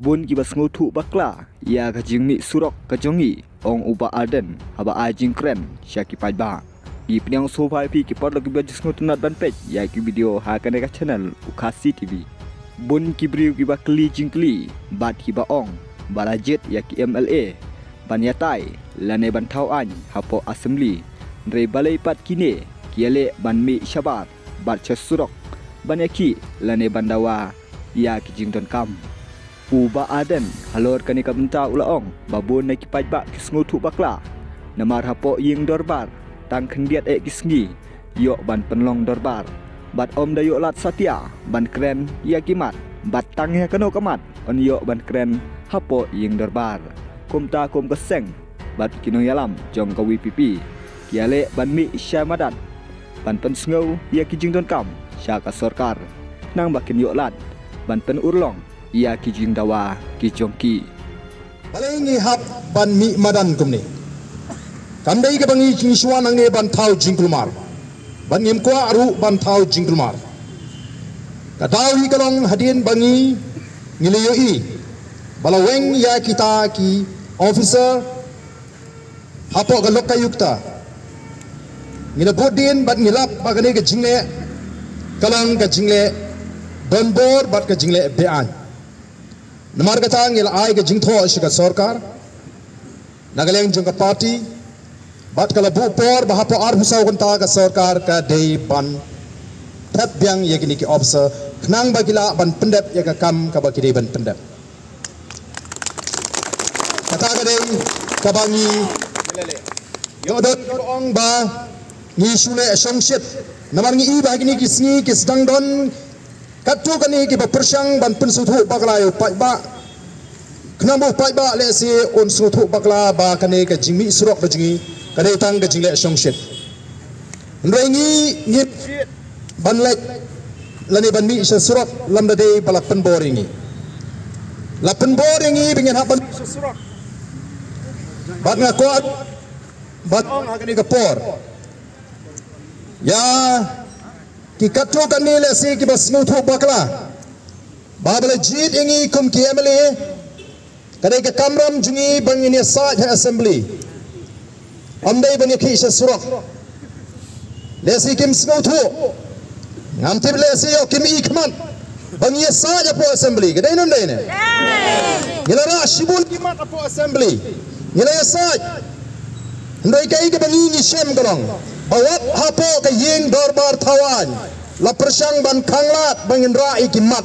bun kibas ngutu bakla ya kajing mi surok kajongi ong uba aden haba ajing kren syaki pajba di penyang sofa pi kipar lagi bajis ngutu nat ban pej ya ki video ha kaneka channel ukasi tv bun kibriu kiba kli jingkli bat kiba ong balajet ya ki mla ban yatai lane ban thau an hapo assembly re balai pat kine kiale ban mi shabat bat chesurok ban yaki lane bandawa ya ki jington kam uba aden halor kanika benta ulaong babon naiki pajba kisngutu bakla namar hapo ying dorbar tang kendiat kisngi yok ban penlong dorbar bat om dayo lat satya ban kren ya kimat bat tang ya kano kamat on yok ban kren hapo ying dorbar kumta kum keseng bat kino yalam jong kawi pipi kiale ban mi syamadat ban pensngau ya kijing don kam syaka sorkar nang bakin yok lat ban pen urlong ia kijing dawa kijongki palingi hap ban mi madan kumni kandai ke bangi cingsuan ange ban tau jingkulmar ban ngim kwa aru ban tau jingkulmar kadawi kalong hadin bangi ngiliyoi balaweng ya kita ki officer hapo galok kayukta ngilabodin bat ngilap bagane ke jingle kalang ke jingle donbor bat ke jingle bean namar kata ngil ai ke jingtho ashika sarkar nagaleng jong ka party bat kala bu por bahapo ar husau konta ka sarkar ka dei ban tap byang yegini ki officer knang bagila ban pendep ya ka kam ka bakide ban pendep kata ka dei ka bangi yodot ong ba ni sule songshit namar ngi i bagini ki sngi ki sedang don katu kani ki persang ban pensuthu bakla yo pajba knambo pajba le si on suthu bakla ba kani ka jingmi surok ba jingi kani tang ka jingle songshit nrengi ngip ban lek lani ban mi sa surok lam dade bala pen boringi la pen boringi bingen haban surok bat nga ko bat ong hakani ka por ya ki katro kani le si ki bas nguthu bakla babala jit ingi kum ki emele kadai ka kamram jungi bangini sa assembly amdai bani ki sa surok le si kim nguthu ngamtib le si yo kim ikman bangi sa ja po assembly kadai non dai ne gilara shibul kimat po assembly gilaya sa ndoi kai ke bangi ni shem galong bawat hapo ke ying dorbar tawan la persang ban khanglat bangin rai kimat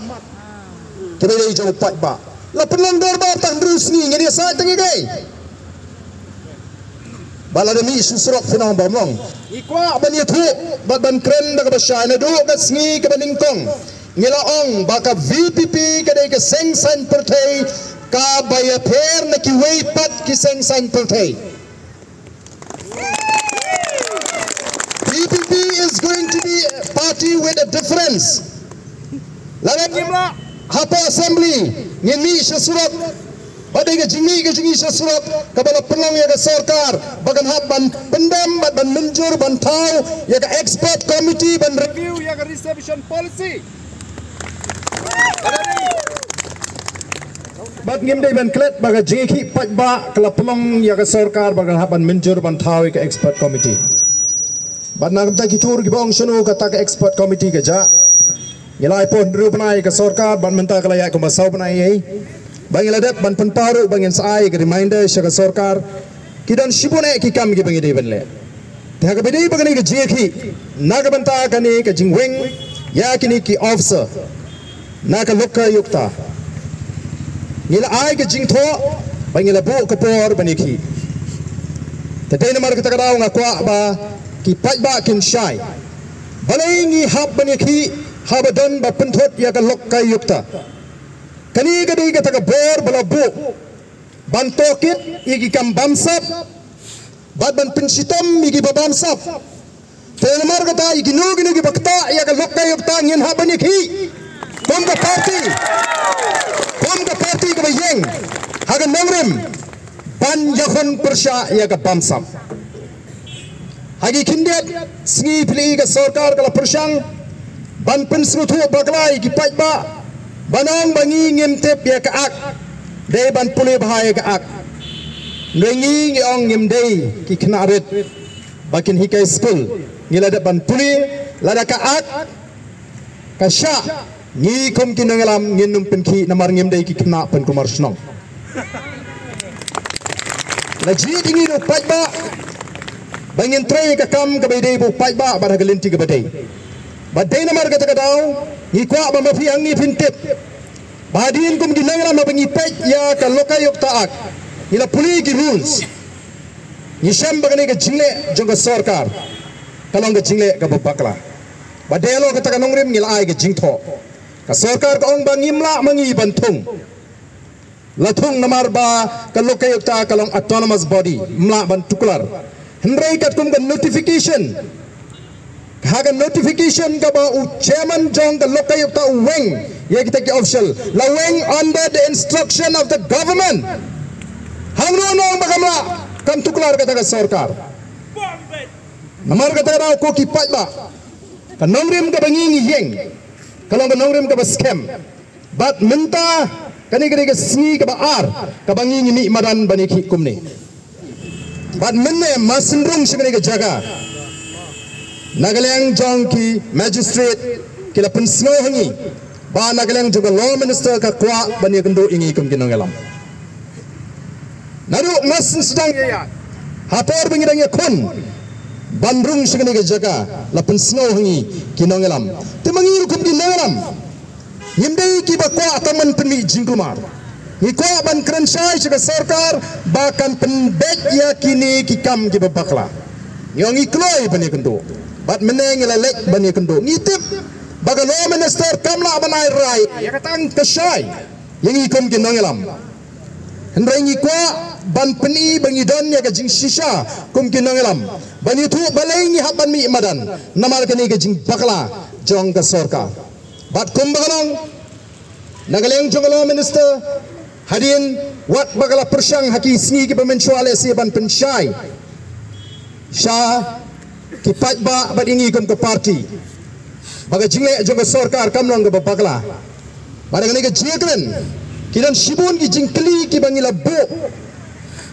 kebelai jauh pajba la penang dorbar tang rusni ngedi sa tangi gai bala demi susrok finang bomong ikwa ban yathu ban kren da ka shana do ka sngi ka baningkong ngilaong baka vpp kadai ka seng san pertai ka bayaper na ki wei pat ki seng san pertai PPP is going to be a party with a difference. Lawan kimla hapo assembly ngemi syasurat badai ke jingi syasurat kabala penang ya ke sarkar bagan hab ban pendam ban menjur ban tau ya ke expert committee ban review ya ke reservation policy bat ngim dai ban klet baga jingi ki pajba kala penang ya ke sarkar bagan hab ban menjur ban tau ya ke expert committee bat nak ta kitur ki bong shunu kata ke expert committee ke ja ngilai pon ru banai ke sarkar ban menta kala ya ko masau banai ai bangila det ban penparu bangin sai ke reminder shaka sarkar kidan shibune ki kam ki bangi de benle ta ka bedai bagani ke je ki naga banta kani ke jingweng ya kini ki officer naka lokka yukta ngila ai ke jingtho bangila bu ke por bani ki tadai namar ka takaraw nga kwa ba ki pajba kin shai balengi hab bani ki habadan ba penthot ya ka lokka yukta kani ka dei ka taka bor bala bu ban tokit igi kam bamsap bad ban pensitom igi babamsap telemar ka ta igi nugi bakta ya ka lokka yukta ngin hab bani ki kom ka party ka bayeng hagan namrim ban yakhon persya ya ka bamsap hagi kindet sngi pili ka sarkar kala persyang ban pensrutu baglai ki pajba banang bangi ngimtep ya ka ak dei ban pulih bahaya ke ak ngi ong ngim dei ki knaret bakin hikai school ngila ban pulih lada ka ak ka sha ngi kum kinangalam nginum penki namar ngim dei ki kna pen kumar snong la ji dingi no pajba bangin tray ka kam ka bedei bu pajba bar galinti ka bedei badai namar kata kadau ngi kwa ba mafi ang ni pintip badin kum kinangalam mabangi pej ya ka lokayok taak ila puli ki rules ni sham bagane ka jingle jonga sarkar kalong ka jingle ka babakla badai lo kata kanong rim ngila ai ka jingtho ka sarkar ka ong bangimla mangi bantung lathung namar ba ka lokayok ta kalong autonomous body mla ban tukular hendrai kat kum ka notification haga notification ka ba u chairman jong ka lokayok ta weng ye kita ki official la weng under the instruction of the government hangno no bagamla kam tuklar kata ka sarkar namar kata ra ko ki pajba ka nongrim ka bangi yeng kalau ka nongrim ka ba scam but minta kani ka sngi ka ba ar ka bangi mi madan bani ki kumni but minne masindrung shikani ka jaga Nagalang jong ki magistrate kila pensno hangi ba Nagalang juga law minister ka kwa bani kendo ingi kum kinongalam naru mas sedang ya hapor bingi dang yakun bandrung shikani ka jaga la pensno hangi kinongalam temangi kum kinongalam yimdei ki ba kwa ataman penmi jingkumar ni kwa ban krenshai shika sarkar bakan penbet ya kini ki kam ki babakla nyongi kloi bani kendo bat meneng ila lek bani kendo ngitip baga law minister kamla banai rai ya katang kasai yang ikom kinongalam hendrai ngi kwa ban peni bangi don ya ka jing shisha kum kinongalam bani thu balai ngi haban mi madan namar kani ka jing bakla jong ka sarkar bat kum bagalong nagaleng jong law minister hadin wat bagala persyang haki sngi ki pemensuale si ban pensyai sha ki pajba bad ingi kum ke parti baga jingle jonga sarkar kamlong ke babakla pada ngani ke jingkren kidan sibun ki jingkli ki bangila bo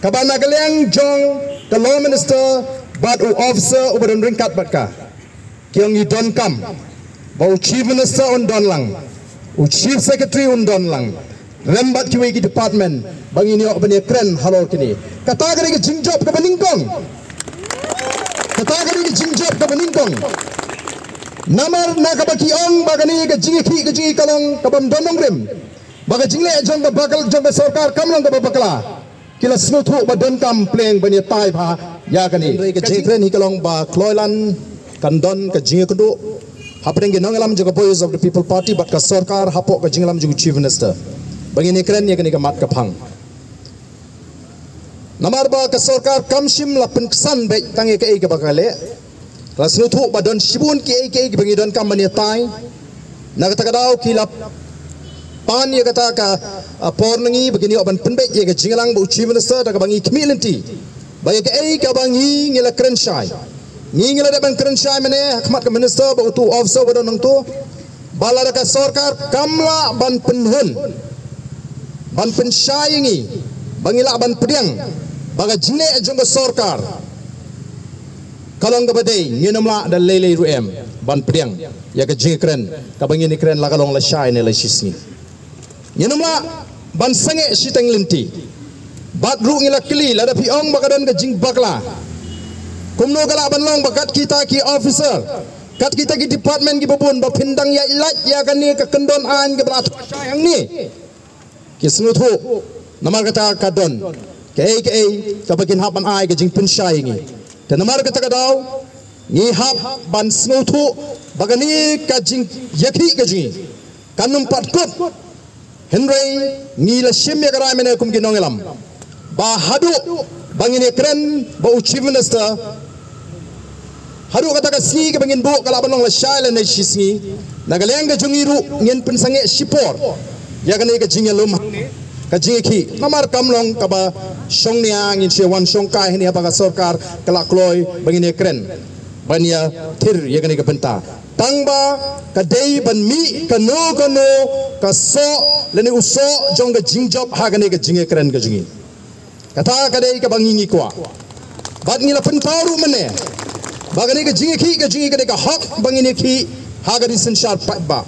kabana galeng jong the law minister bad u officer u badan ringkat batka kiong i don kam bau chief minister on don lang u chief secretary on don lang rembat ki wegi department bangini ok bani kren halor kini kata gani ke jingjob ke baningkong katakan ini jingjab ke beningkong namar nakabaki ong bagani ke jingi kalong kabam donong rim baga jingle jong ke bakal jong ke sarkar kamlong ke babakla kila snuthu badon kam pleng bani tai pha ya kani ke jingkren hi kalong ba kloilan kandon ke jingi kudu hapeng ke nongalam jong boys of the people party bat ka sarkar hapok ke jinglam jong chief minister bangini kren ya kani ke mat ka phang namar ba ka sarkar kamshim la penkesan baik tangi ke ke bakale rasnu thu badon sibun ke bangi don kam mani tai na kata kadau kilap pan ye kata ka pornangi begini oban penbek ye ke jinglang bu chief minister ta bangi kmilenti baik ke bangi ngila krenshai ngila da bang krenshai mane hakmat ka minister ba tu officer badon nang tu balara ka sarkar kamla ban penhun ban penshai ngi bangila ban pediang baga jingle jong sarkar kalong ga badai nginamla da lele ruem ban pediang ya ka jingkren ka bangini kren la kalong la shai ne la shisni nginamla ban sange sitang linti bat ru ngila kli la da piong baga don ga jing bakla kumno gala ban long bakat kita ki officer kat kita ki department ki babun ba pindang ya ilat ya kan ni ka kendon an ga brat yang ni kisnu thu namar kata kadon ke ka bakin hapan ai ke jing pensyai ngi dan namar kata kadau ngi hap ban snuthu bagani ka jing yakhi ka jing kanum pat kut henry ngi la shim ya garai mene kum kinongelam ba hadu bangini kren ba chief minister hadu kata ka si ke bangin bu kala banong la shai la shisni nagaleng ka jungiru ngin pensange sipor ya kan ka jing lum kajing ki namar kamlong kaba song nia ngin se wan song kai ni apa ka sarkar kala kloi bangine kren bania thir ye gani ka benta tangba ka dei ban mi ka no ka so leni uso jong ka jingjob ha ka ne ka jinge keren ka jingi kata ka dei ka bangingi kwa bat ngila pentaru mane bagane ka jingi ka dei ka hak bangini ki ha ka di sensyar pat ba